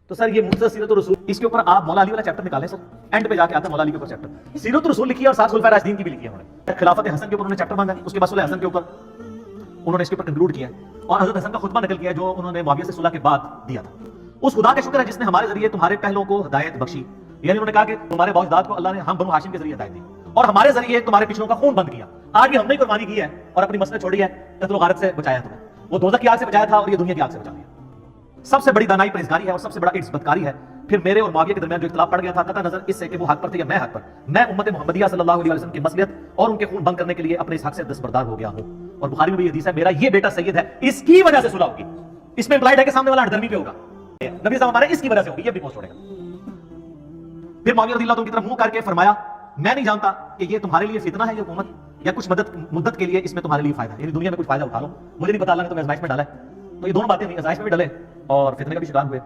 تو سر یہ مختصر سیرت الرسول، اس کے اوپر آپ مولا علی والا چیپٹر نکالیں سر، اینڈ پہ جا کے آتا ہے مولا علی کے اوپر چیپٹر، سیرت الرسول لکھی ہے اور ساتھ خلفائے راشدین کی بھی لکھی ہے انہوں نے۔ خلافت حسن کے اوپر انہوں نے چیپٹر مانگا ہے، اس کے بعد صلح حسن کے اوپر انہوں نے اس کے اوپر کنکلوڈ کیا ہے، اور حضرت حسن کا خطبہ نقل کیا ہے جو انہوں نے معاویہ سے صلح کے بعد دیا تھا۔ اس خدا کا شکر ہے جس نے ہمارے ذریعے تمہارے پہلوں کو ہدایت بخشی، یعنی انہوں نے کہا کہ تمہارے باوجداد کو اللہ نے ہم بنو ہاشم کے ذریعے ہدایت دی اور ہمارے ذریعے تمہارے پچھلوں کا خون بند کیا۔ آج بھی ہم نے قربانی کی ہے اور اپنی مسئلہ چھوڑی ہے، قتل و غارت سے بچایا تمہیں، وہ دوزخ کی آگ سے بچایا تھا اور یہ دنیا کی آگ سے بچا دیا۔ سب سے بڑی دانائی پرہیزگاری ہے اور سب سے بڑا عز بدکاری ہے۔ پھر میرے اور معاویہ کے درمیان جو اختلاف پڑ گیا تھا، قطع نظر اس سے کہ وہ حق پر تھے یا میں حق پر، میں امت محمدیہ صلی اللہ علیہ وسلم کی مصلحت اور ان کے خون بند کرنے کے لیے اپنے اس حق سے دستبردار ہو گیا ہوں۔ اور بخاری میں بھی حدیث ہے، میرا یہ بیٹا سید ہے، اس کی وجہ سے صلح ہوگی۔ اس میں امپلائڈ ہے کہ سامنے والا ہٹدرمی پہ ہوگا، نبی صاحب ہمارے اس کی وجہ سے ہوگی، یہ بھی پوسٹ چھوڑے گا۔ پھر معاویہ رضی اللہ عنہ کی طرف منہ کر کے فرمایا، میں نہیں جانتا کہ یہ تمہارے لیے فتنہ ہے یہ حکومت یا کچھ مدت کے لیے اس میں تمہارے لیے فائدہ ہے، یعنی دنیا میں کچھ فائدہ اٹھا لو، مجھے نہیں پتا اللہ نے تمہیں آزمائش میں ڈالا ہے۔ تو یہ دونوں باتیں نہیں، آزمائش میں بھی ڈلے اور فتنے کا بھی شکار ہوئے۔